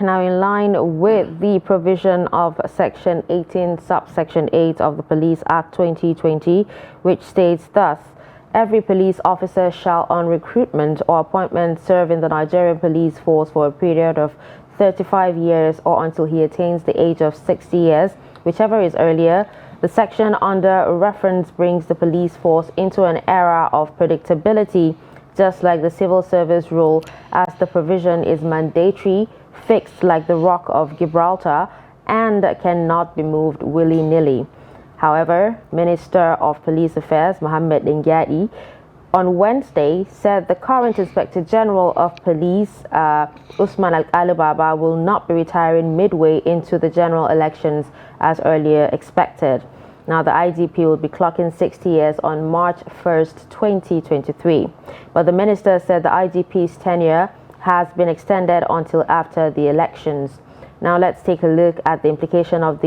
Now, in line with the provision of Section 18, subsection 8 of the Police Act 2020, which states thus: every police officer shall, on recruitment or appointment, serve in the Nigerian police force for a period of 35 years or until he attains the age of 60 years, whichever is earlier. The section under reference brings the police force into an era of predictability, just like the civil service rule, as the provision is mandatory, fixed like the Rock of Gibraltar, and cannot be moved willy-nilly. However, Minister of Police Affairs Mohammed Dingyadi on Wednesday said the current Inspector General of Police, Usman Al-Alibaba, will not be retiring midway into the general elections as earlier expected. Now, the IGP will be clocking 60 years on March 1st, 2023. But the minister said the IGP's tenure has been extended until after the elections. Now, let's take a look at the implication of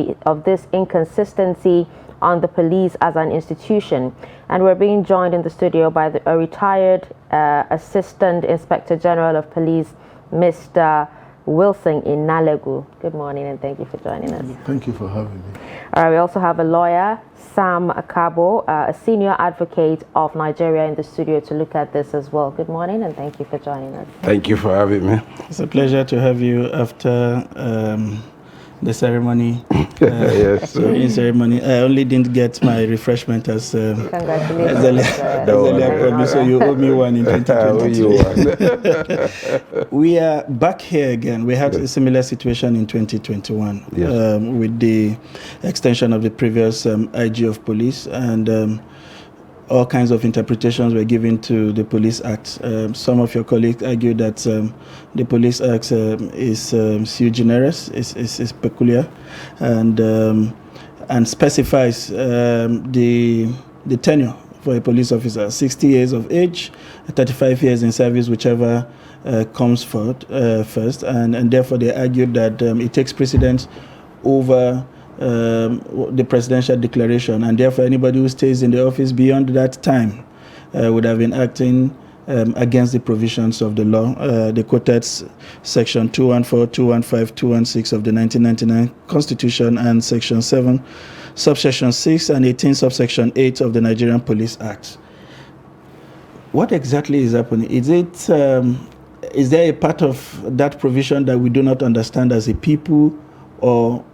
this inconsistency on the police as an institution. And we're being joined in the studio by a retired Assistant Inspector General of Police, Mr. Wilson in Nalegu. Good morning and thank you for joining us. Thank you for having me. All right, we also have a lawyer, Sam Akabo, a senior advocate of Nigeria, in the studio to look at this as well. Good morning and thank you for joining us. Thank you for having me. It's a pleasure to have you after the ceremony. Yes. During ceremony, I only didn't get my refreshment as Congratulations. So you owe me one in 2022. We are back here again. We had a similar situation in 2021 with the extension of the previous IG of police, and all kinds of interpretations were given to the Police Act. Some of your colleagues argued that the Police Act is sui generis, is peculiar, and specifies the tenure for a police officer: 60 years of age, 35 years in service, whichever comes first, and therefore they argued that it takes precedence over the presidential declaration, and therefore anybody who stays in the office beyond that time would have been acting against the provisions of the law. They quoted Section 214, 215, 216 of the 1999 Constitution and Section 7, Subsection 6 and 18, Subsection 8 of the Nigerian Police Act. What exactly is happening? Is there a part of that provision that we do not understand as a people, or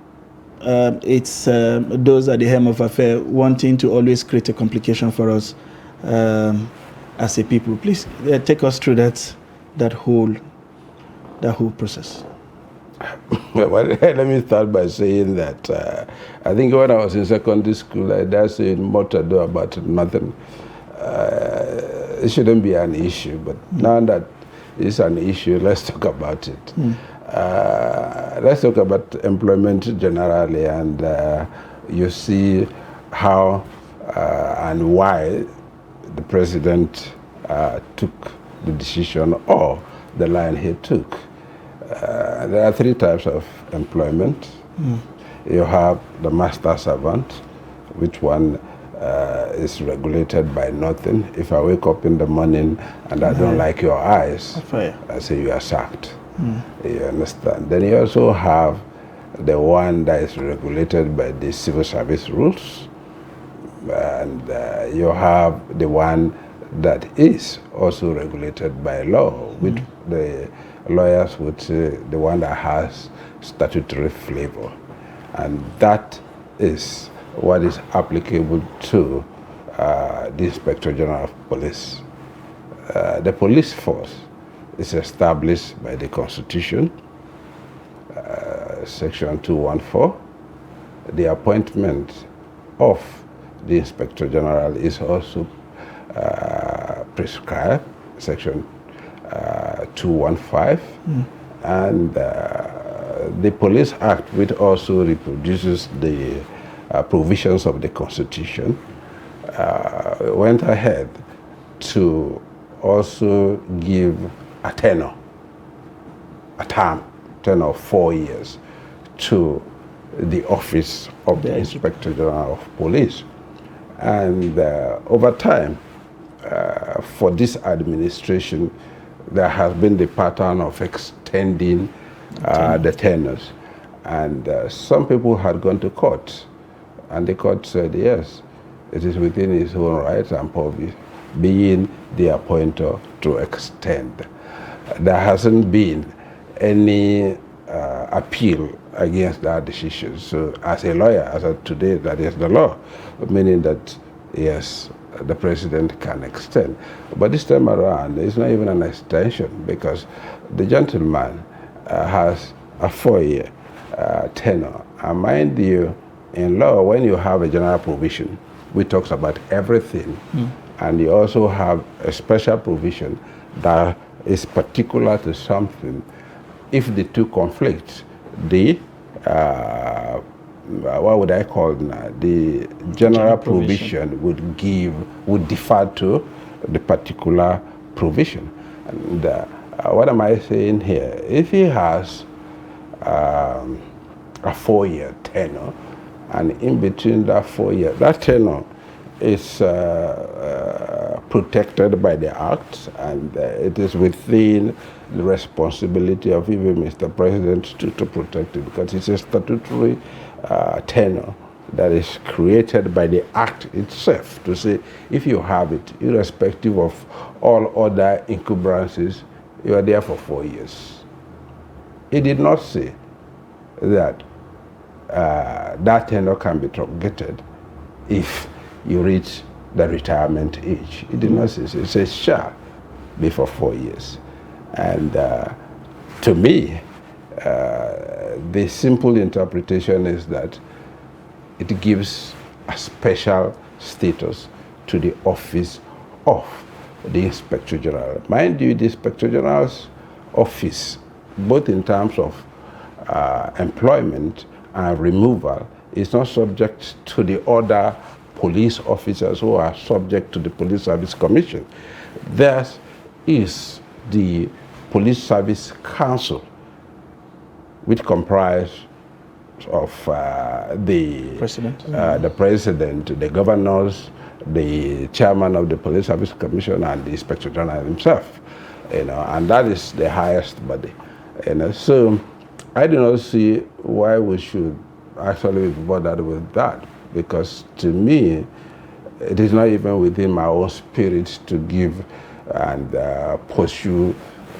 it's those at the helm of affair wanting to always create a complication for us as a people? Please take us through that whole process. Well, let me start by saying that I think when I was in secondary school, I just said more to do about nothing. It shouldn't be an issue, but now that it's an issue, let's talk about it. Let's talk about employment generally, and you see how and why the president took the decision or the line he took. There are three types of employment. You have the master servant, which one is regulated by nothing. If I wake up in the morning and I don't like your eyes, I say you are sacked. You understand? Then you also have the one that is regulated by the civil service rules, and you have the one that is also regulated by law, which the lawyers would say the one that has statutory flavor, and that is what is applicable to the Inspector General of Police. The police force is established by the Constitution, Section 214. The appointment of the Inspector General is also prescribed, Section 215, and the Police Act, which also reproduces the provisions of the Constitution, went ahead to also give a tenure of 4 years to the office of the Inspector General of Police. And over time, for this administration, there has been the pattern of extending the tenures. And some people had gone to court, and the court said, yes, it is within his own rights and purview, being the appointer, to extend. There hasn't been any appeal against that decision. So as a lawyer, as of today, that is the law, meaning that, yes, the president can extend. But this time around, it's not even an extension, because the gentleman has a 4-year tenure. And mind you, in law, when you have a general provision, which talks about everything, and you also have a special provision that is particular to something, if the two conflict, the what would I call now? The general provision would defer to the particular provision. And what am I saying here? If he has a 4-year tenure, and in between that 4 years, that tenure is protected by the Act, and it is within the responsibility of even Mr. President to protect it, because it's a statutory tenure that is created by the Act itself, to say if you have it, irrespective of all other encumbrances, you are there for 4 years. It did not say that that tenure can be truncated if you reach the retirement age. It did not say so. It says shall be for 4 years. And to me, the simple interpretation is that it gives a special status to the office of the Inspector General. Mind you, the Inspector General's office, both in terms of employment and removal, is not subject to the other police officers who are subject to the Police Service Commission. There is the Police Service Council, which comprises of the president, the governors, the chairman of the Police Service Commission, and the Inspector General himself. And that is the highest body. So I do not see why we should actually be bothered with that, because to me, it is not even within my own spirit to give and pursue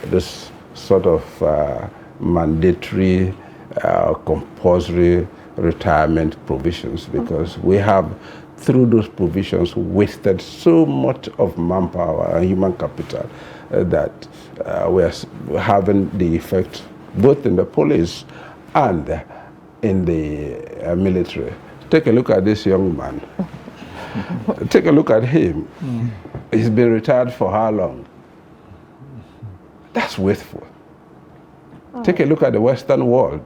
this sort of mandatory, compulsory retirement provisions, because we have, through those provisions, wasted so much of manpower and human capital that we are having the effect both in the police and in the military. Take a look at this young man. Take a look at him. He's been retired for how long? That's wasteful. Take a look at the Western world.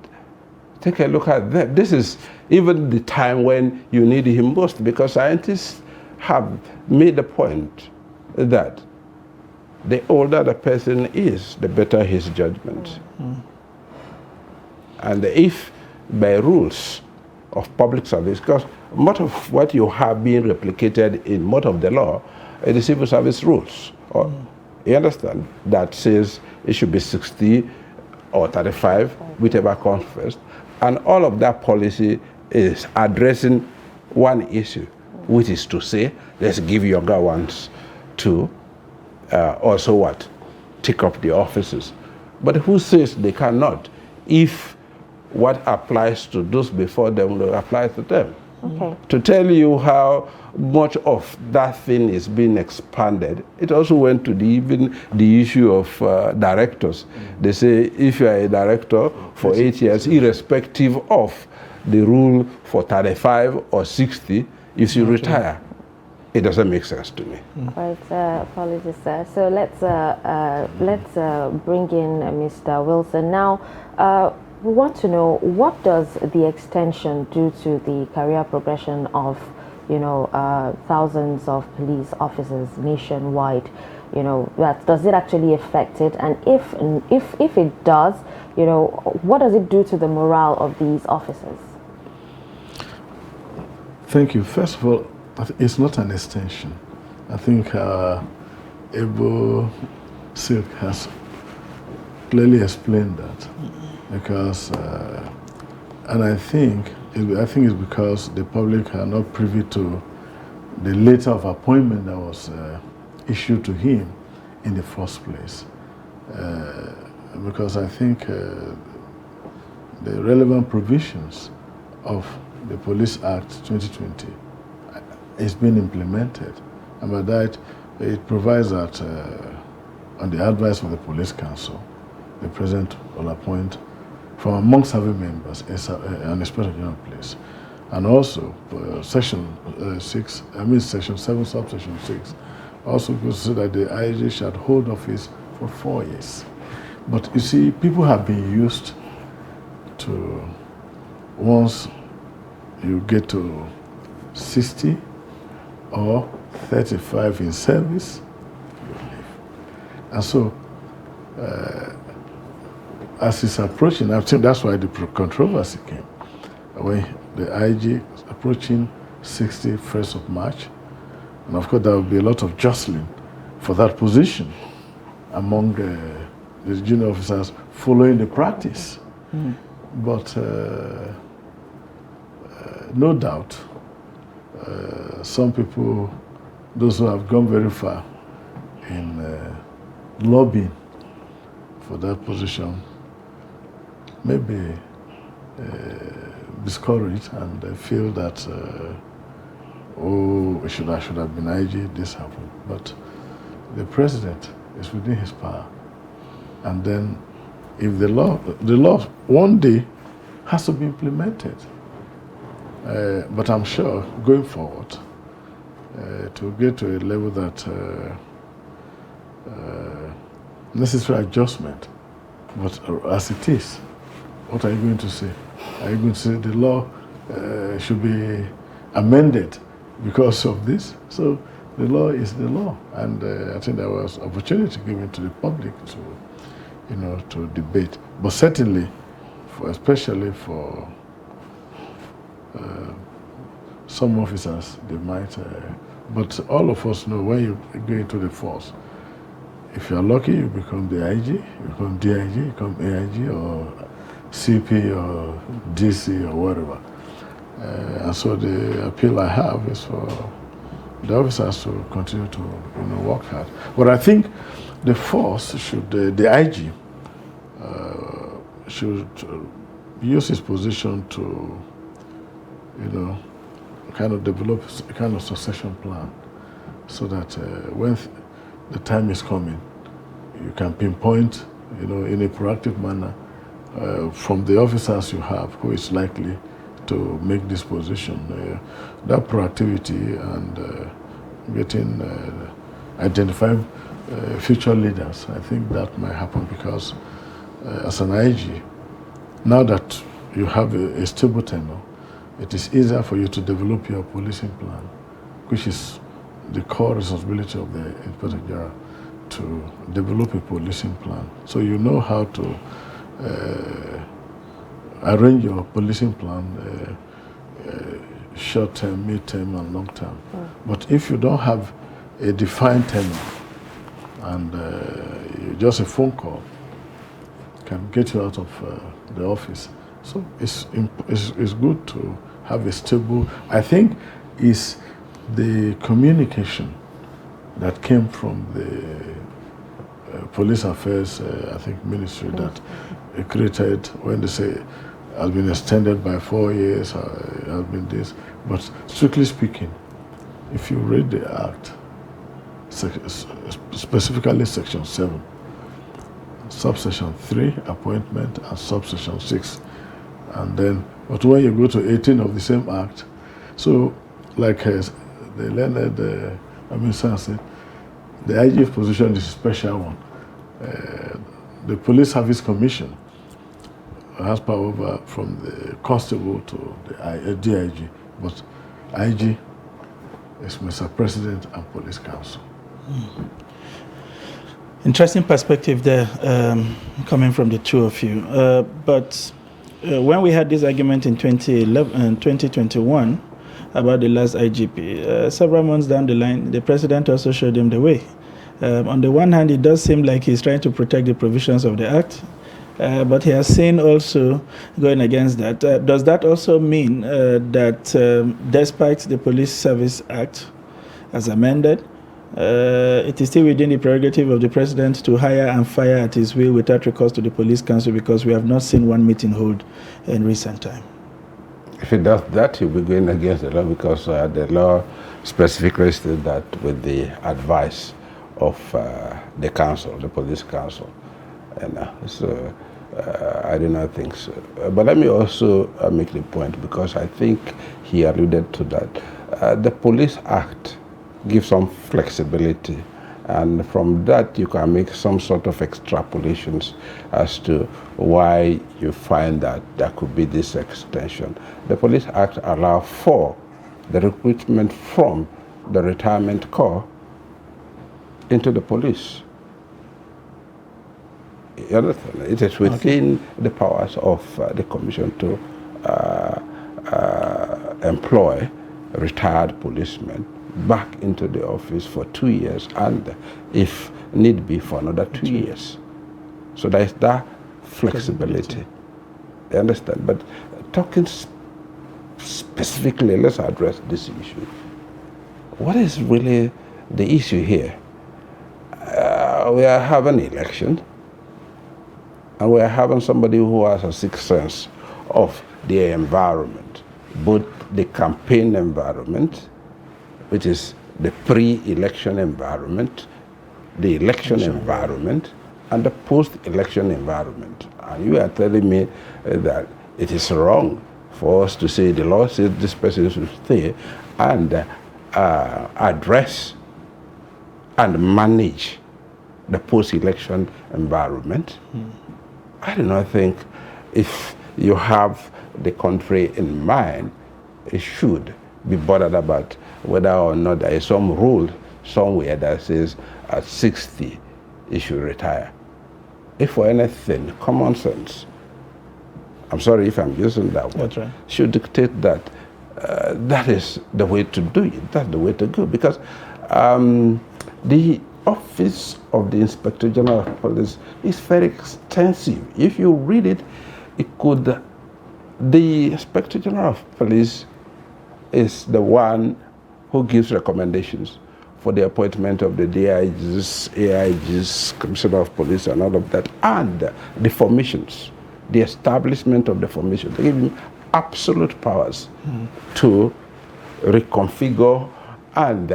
Take a look at them. This is even the time when you need him most, because scientists have made the point that the older the person is, the better his judgment. And if by rules of public service, because much of what you have been replicated in much of the law is the civil service rules. You understand? That says it should be 60 or 35, whichever comes first. And all of that policy is addressing one issue, which is to say, let's give younger ones to also what? Take up the offices. But who says they cannot, if what applies to those before them will apply to them? Okay. To tell you how much of that thing is being expanded, it also went to even the issue of directors. They say if you are a director for 8 years, irrespective of the rule for 35 or 60, if you retire, it doesn't make sense to me. Right, apologies, sir. So let's bring in Mr. Wilson now. We want to know, what does the extension do to the career progression of, thousands of police officers nationwide? Does it actually affect it? And if it does, what does it do to the morale of these officers? Thank you. First of all, it's not an extension. I think Ebo Silk has clearly explained that because, and I think it's because the public are not privy to the letter of appointment that was issued to him in the first place. Because I think the relevant provisions of the Police Act 2020 is being implemented. And by that, it provides that on the advice of the Police Council, the President will appoint from among serving members an Inspector General place. And also, Section 7, subsection 6, also goes to say that the IG shall hold office for 4 years. But you see, people have been used to, once you get to 60 or 35 in service, you leave. And so, as it's approaching, I think that's why the controversy came. When the IG is approaching 61st of March, and of course there will be a lot of jostling for that position among the junior officers following the practice. But no doubt, some people, those who have gone very far in lobbying for that position, may be discouraged and feel that, oh, I should have been IG, this happened. But the president is within his power. And then if the law one day has to be implemented. But I'm sure going forward, to get to a level that necessary adjustment, but as it is, what are you going to say? Are you going to say the law should be amended because of this? So the law is the law, and I think there was opportunity given to the public to, to debate. But certainly, especially for some officers, they might. But all of us know when you go into the force, if you're lucky, you become the IG, you become DIG, you become AIG, or CP, or DC, or whatever. And so the appeal I have is for the officers to continue to work hard. But I think the force should, the IG should use his position to, kind of develop a kind of succession plan so that when the time is coming, you can pinpoint, in a proactive manner from the officers you have who is likely to make this position. That proactivity and getting, identifying future leaders, I think that might happen because as an IG, now that you have a stable tenure, it is easier for you to develop your policing plan, which is the core responsibility of the Inspector General, to develop a policing plan. So you know how to arrange your policing plan, short-term, mid-term, and long-term. But if you don't have a defined tenure and just a phone call can get you out of the office, so it's good to have a stable. I think it's the communication that came from the police affairs, I think, ministry that created when they say has been extended by 4 years, has been this. But strictly speaking, if you read the act, specifically section 7, subsection 3, appointment, and subsection 6, and then, but when you go to 18 of the same act, so like the learned, said, the IG's position is a special one. The Police Service Commission has power over from the constable to the DIG, but IG is Mr. President and Police Council. Interesting perspective there, coming from the two of you. But when we had this argument in 2021 about the last IGP, several months down the line, the president also showed him the way. On the one hand, it does seem like he's trying to protect the provisions of the Act, but he has seen also going against that. Does that also mean that despite the Police Service Act as amended, it is still within the prerogative of the President to hire and fire at his will without recourse to the Police Council, because we have not seen one meeting hold in recent time? If he does that, he'll be going against the law, because the law specifically states that with the advice of the council, the police council. And so I do not think so. But let me also make the point, because I think he alluded to that. The Police Act gives some flexibility, and from that you can make some sort of extrapolations as to why you find that there could be this extension. The Police Act allows for the recruitment from the retirement corps into the police. You understand? It is within the powers of the Commission to employ retired policemen back into the office for 2 years, and if need be for another 2 years. So there is that flexibility. You understand? But talking specifically, let's address this issue. What is really the issue here? We are having an election, and we are having somebody who has a sixth sense of the environment, both the campaign environment, which is the pre-election environment, the election environment, and the post-election environment. And you are telling me that it is wrong for us to say the law says this person should stay and address and manage the post-election environment. I do not think, if you have the country in mind, it should be bothered about whether or not there is some rule somewhere that says at 60 you should retire. If for anything, common sense, I'm sorry if I'm using that word, right, should dictate that that is the way to do it, that's the way to go. Because the office of the Inspector General of Police is very extensive. If you read it, the Inspector General of Police is the one who gives recommendations for the appointment of the DIGs, AIGs, Commissioner of Police, and all of that, and the formations, the establishment of the formation. They give him absolute powers to reconfigure and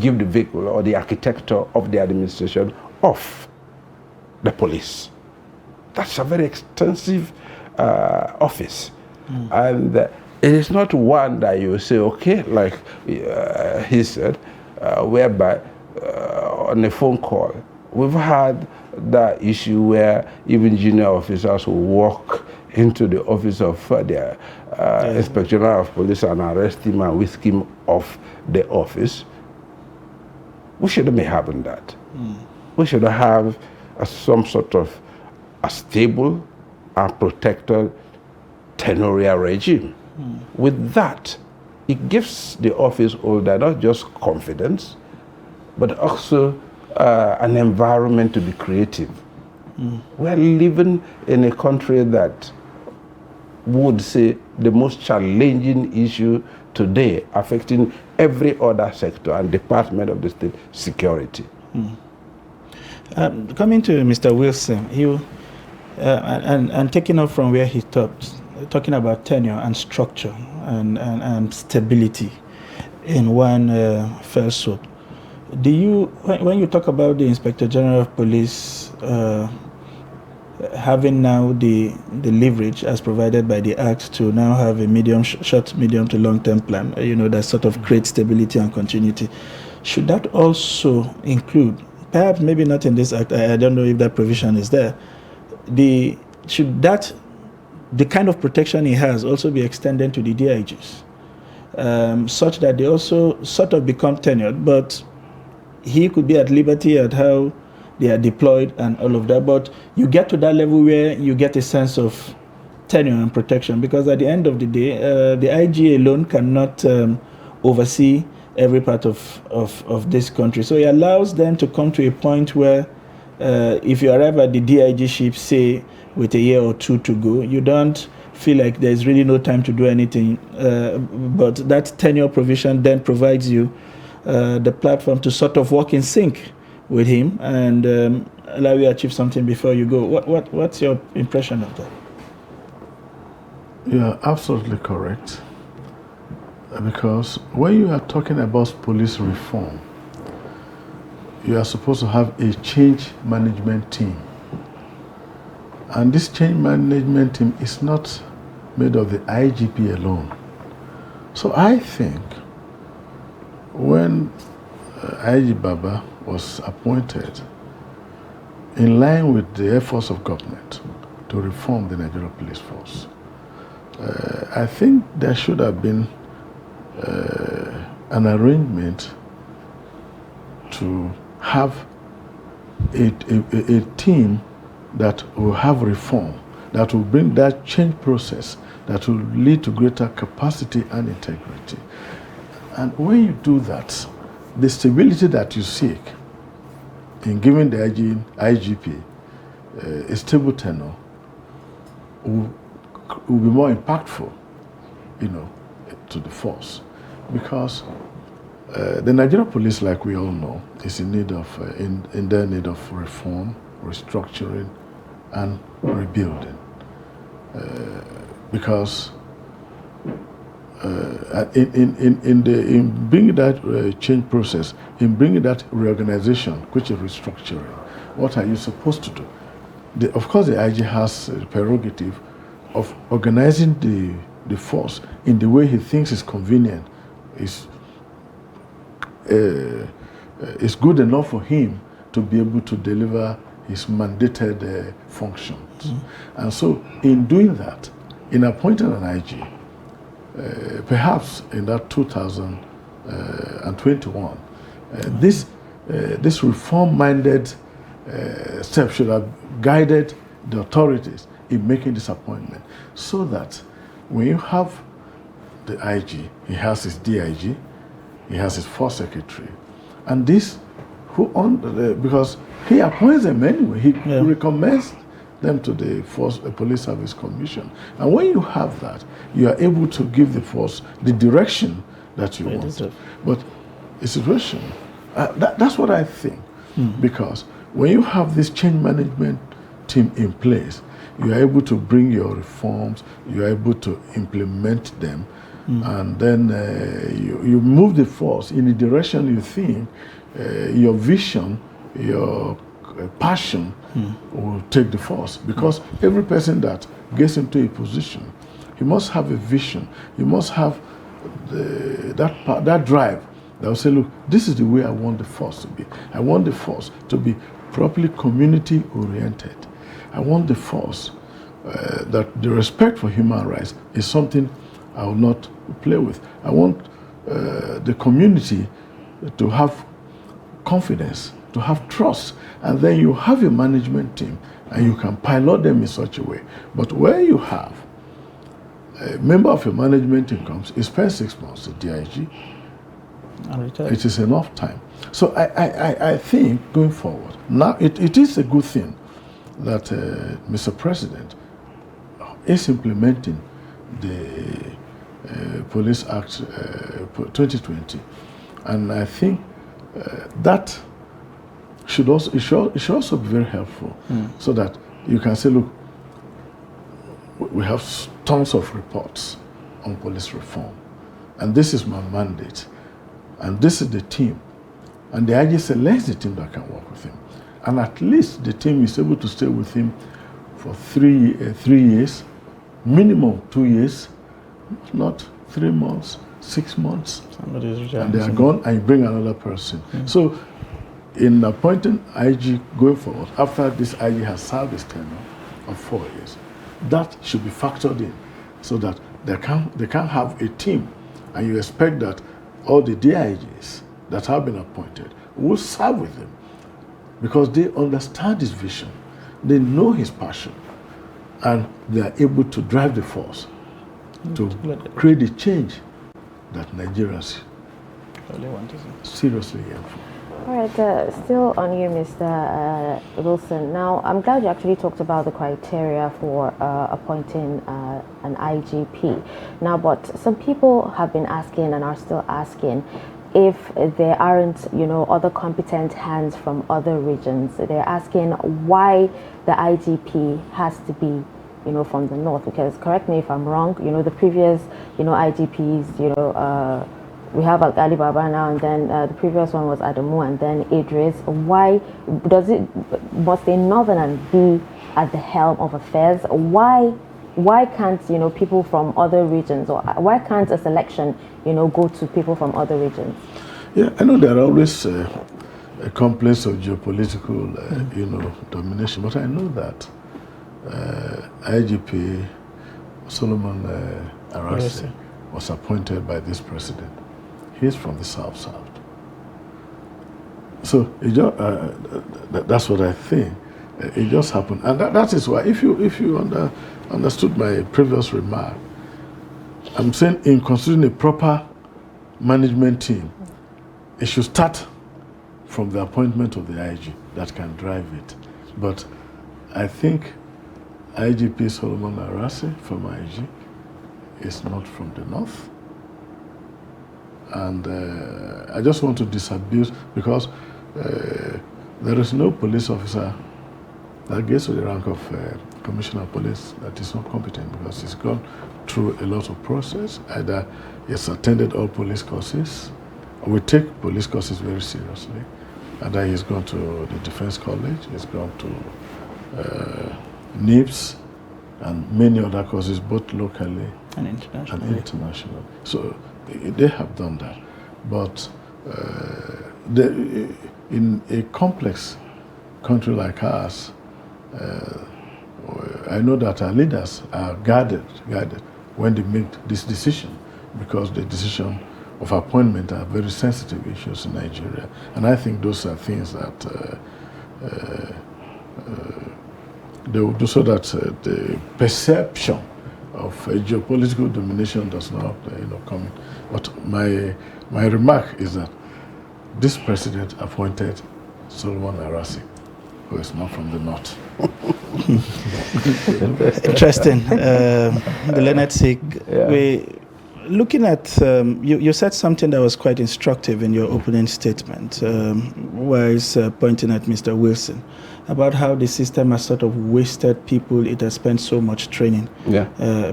give the vehicle or the architecture of the administration of the police. That's a very extensive office. And it is not one that you say, okay, like he said, whereby on a phone call, we've had that issue where even junior officers will walk into the office of the Inspector General of Police and arrest him and whisk him off the office. We shouldn't be having that. We should have some sort of a stable and protected tenure regime. With that, it gives the office holder not just confidence, but also an environment to be creative. We're living in a country that would say the most challenging issue today affecting every other sector and department of the state, security. Coming to Mr. Wilson, and taking off from where he stopped, talking about tenure and structure and stability in one fell swoop. Do you, when you talk about the Inspector General of Police having now the leverage as provided by the Act to now have a short, medium to long-term plan, that sort of creates stability and continuity, should that also include, perhaps maybe not in this Act, I don't know if that provision is there, should that, the kind of protection he has, also be extended to the DIGs, such that they also sort of become tenured, but he could be at liberty at how they are deployed and all of that. But you get to that level where you get a sense of tenure and protection, because at the end of the day, the IG alone cannot oversee every part of this country. So it allows them to come to a point where if you arrive at the DIG ship, say, with a year or two to go, you don't feel like there's really no time to do anything. But that tenure provision then provides you the platform to sort of work in sync with him and allow you to achieve something before you go. What's your impression of that? You are absolutely correct. Because when you are talking about police reform, you are supposed to have a change management team. And this change management team is not made of the IGP alone. So I think when IG Baba was appointed, in line with the efforts of government to reform the Nigerian police force, I think there should have been an arrangement to have a team that will have reform, that will bring that change process, that will lead to greater capacity and integrity. And when you do that, the stability that you seek in giving the IGP a stable tenure will be more impactful, to the force. Because the Nigerian police, like we all know, is in need of in their need of reform, restructuring, and rebuilding. Because in bringing that change process, in bringing that reorganization, which is restructuring, what are you supposed to do? Of course, the IG has the prerogative of organizing the force in the way he thinks is convenient, is good enough for him to be able to deliver his mandated functions. Mm-hmm. And so in doing that, in appointing an IG, perhaps in that 2021, this reform-minded step should have guided the authorities in making this appointment, so that when you have the IG, he has his DIG, he has his force secretary, and this, because he appoints them anyway, he recommends them to the Police Service Commission. And when you have that, you are able to give the force the direction that you want. But a situation, that's what I think. Because when you have this change management team in place, you are able to bring your reforms, you are able to implement them, and then you move the force in the direction you think your vision, your passion will take the force. Because every person that gets into a position, he must have a vision, he must have that drive that will say, look, this is the way I want the force to be. I want the force to be properly community oriented. I want the force that the respect for human rights is something I will not play with. I want the community to have confidence, to have trust, and then you have a management team and you can pilot them in such a way. But where you have a member of your management team comes, he spends 6 months at DIG, it is enough time. So I think going forward, now it is a good thing that Mr. President is implementing the Police Act 2020, and I think that should also be very helpful, so that you can say, look, we have tons of reports on police reform, and this is my mandate, and this is the team, and the IG selects the team that can work with him, and at least the team is able to stay with him for 3 years, minimum 2 years, not 3 months, 6 months, and they are gone, and you bring another person. So in appointing IG going forward, after this IG has served his tenure of 4 years, that should be factored in, so that they can have a team, and you expect that all the DIGs that have been appointed will serve with him, because they understand his vision, they know his passion, and they are able to drive the force to create the change that Nigerians Probably want to say. Seriously harmful. All right, still on you, Mr. Wilson. Now, I'm glad you actually talked about the criteria for appointing an IGP. Now, but some people have been asking and are still asking if there aren't, other competent hands from other regions. They're asking why the IGP has to be, from the north. Because, correct me if I'm wrong, the previous, IGPs, we have Ali Baba now, and then the previous one was Adamu, and then Idris. Why must a northerner be at the helm of affairs? Why can't people from other regions, or why can't a selection go to people from other regions? Yeah, I know there are always a complaints of geopolitical domination, but I know that IGP Solomon Arase was appointed by this president. He's from the South. So it just, that's what I think. It just happened, and that is why. If you understood my previous remark, I'm saying in considering a proper management team, it should start from the appointment of the IG that can drive it. But I think IGP Solomon Arase from IG is not from the north. And I just want to disabuse, because there is no police officer that gets to the rank of commissioner of police that is not competent, because he's gone through a lot of process. Either he's attended all police courses, or we take police courses very seriously. Either he's gone to the Defense College, he's gone to NIPS, and many other courses, both locally and international. So they have done that, but in a complex country like ours, I know that our leaders are guarded when they make this decision, because the decision of appointment are very sensitive issues in Nigeria, and I think those are things that they will do so that the perception of geopolitical domination does not, come in. But my remark is that this president appointed Solomon Arase, who is not from the north. Interesting. The Leonard Sig. Yeah. Looking at, you said something that was quite instructive in your opening statement, while pointing at Mr. Wilson, about how the system has sort of wasted people. It has spent so much training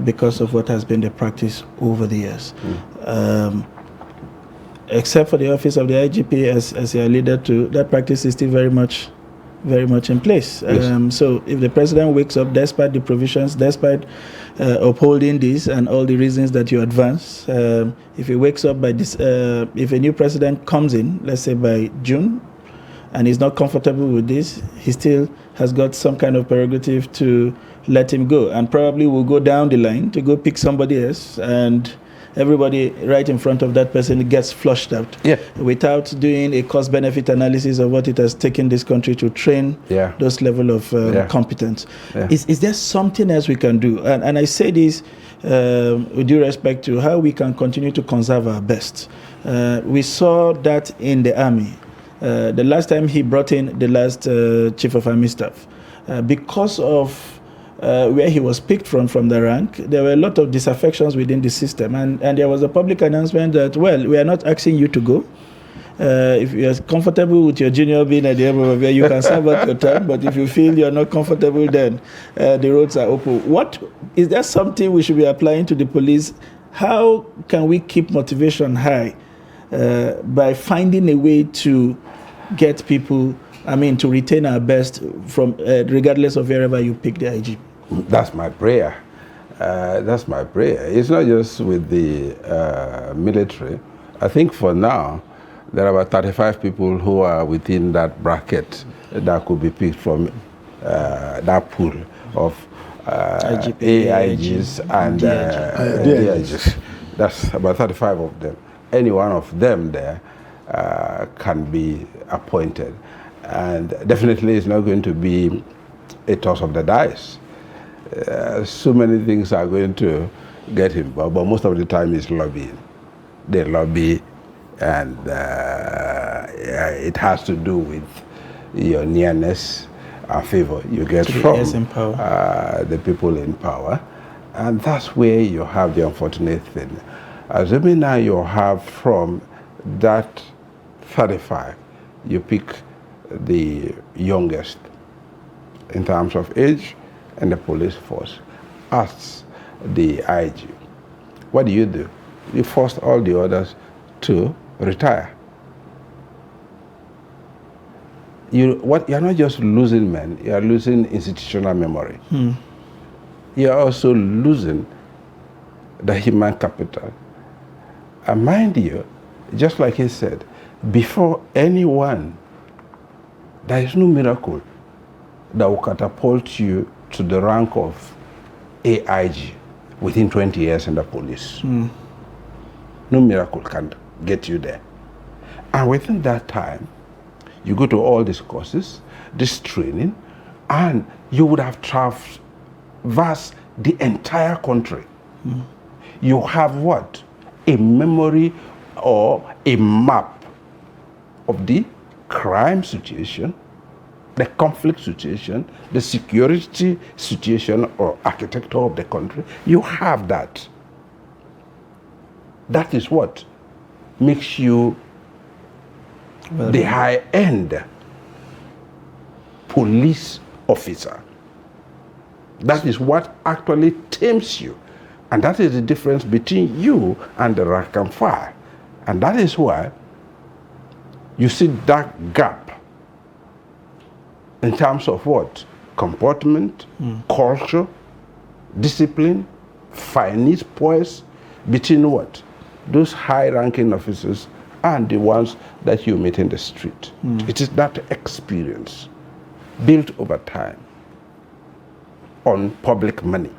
because of what has been the practice over the years. Except for the office of the IGP, as you alluded to, that practice is still very much in place. Yes. So if the president wakes up, despite the provisions, despite upholding this and all the reasons that you advance, if he wakes up by this, if a new president comes in, let's say by June, and he's not comfortable with this, he still has got some kind of prerogative to let him go, and probably will go down the line to go pick somebody else, and everybody right in front of that person gets flushed out without doing a cost-benefit analysis of what it has taken this country to train those level of competence. Is there something else we can do? And I say this with due respect to how we can continue to conserve our best. We saw that in the army. The last time he brought in the last chief of army staff, because of where he was picked from the rank, there were a lot of disaffections within the system, and there was a public announcement that, well, we are not asking you to go. If you are comfortable with your junior being at the end of the you can serve out your term, but if you feel you're not comfortable, then the roads are open. What is there something we should be applying to the police? How can we keep motivation high by finding a way to get people, to retain our best from regardless of wherever you pick the IG? That's my prayer. That's my prayer. It's not just with the military. I think for now, there are about 35 people who are within that bracket that could be picked from that pool of AIGs and DIGs. That's about 35 of them. Any one of them there can be appointed. And definitely it's not going to be a toss of the dice. So many things are going to get him, but most of the time it's lobbying. They lobby and it has to do with your nearness and favor you get from the people in power. And that's where you have the unfortunate thing. Assuming now you have from that 35, you pick the youngest in terms of age in the police force as the IG. What do? You force all the others to retire. You're not just losing men, you're losing institutional memory. You're also losing the human capital. And mind you, just like he said, before anyone, there is no miracle that will catapult you to the rank of AIG within 20 years in the police. No miracle can get you there. And within that time, you go to all these courses, this training, and you would have traversed the entire country. You have what? A memory or a map of the crime situation, the conflict situation, the security situation or architecture of the country. You have that. That is what makes you the high-end police officer. That is what actually tames you. And that is the difference between you and the rank and file. And that is why you see that gap in terms of what? Comportment, culture, discipline, finesse, poise, between what? Those high-ranking officers and the ones that you meet in the street. It is that experience built over time on public money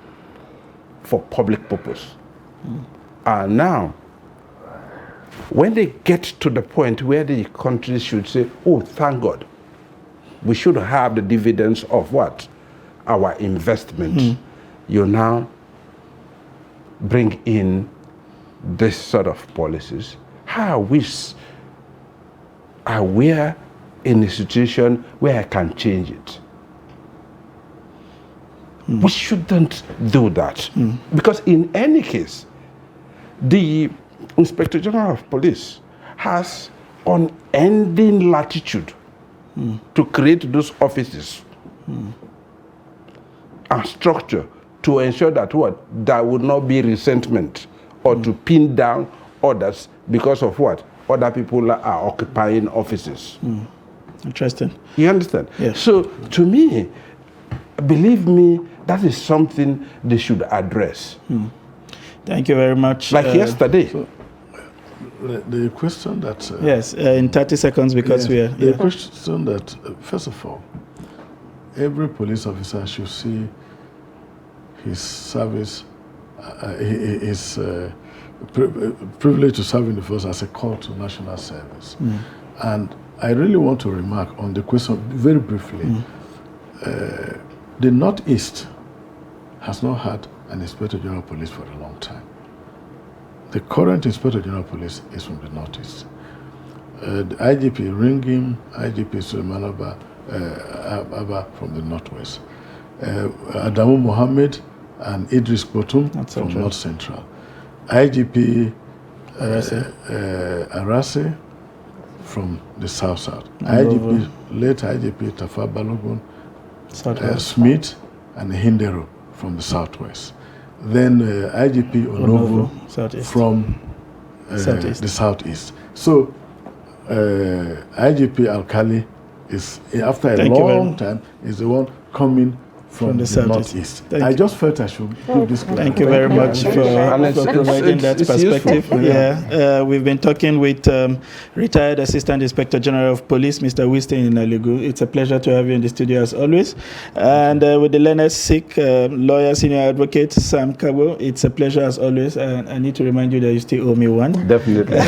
for public purpose. And now, when they get to the point where the country should say, oh, thank God, we should have the dividends of what? Our investment. You now bring in this sort of policies. How we are in a situation where I can change it. We shouldn't do that. Because in any case, the Inspector General of Police has unending latitude to create those offices and structure to ensure that what? There would not be resentment or to pin down others because of what? Other people are occupying offices. Interesting. You understand? Yes. So to me, believe me, that is something they should address. Thank you very much. Like yesterday. So, the question that... yes, in 30 seconds because we are... The question that, first of all, every police officer should see his service, his privilege to serve in the force as a call to national service. And I really want to remark on the question very briefly. The Northeast has not had an Inspector General of Police for a long time. The current Inspector General of Police is from the Northeast. The IGP Ringim, IGP Suleiman Abba from the Northwest. Adamu Mohammed and Idris Kotum from North Central. IGP Arase from the South. IGP, late IGP Tafa Balogun, Smith and Hindero from the Southwest. Then IGP Onovo from the Southeast. So IGP Alkali is, after a long time, is the one coming from the Northeast. I just felt I should give this clarification. Thank you very much for providing that perspective. We've been talking with retired Assistant Inspector General of Police, Mr. Winston Inalugu. It's a pleasure to have you in the studio as always. And with the Leonard Sick lawyer, senior advocate, Sam Kabo, it's a pleasure as always. And I need to remind you that you still owe me one. Definitely.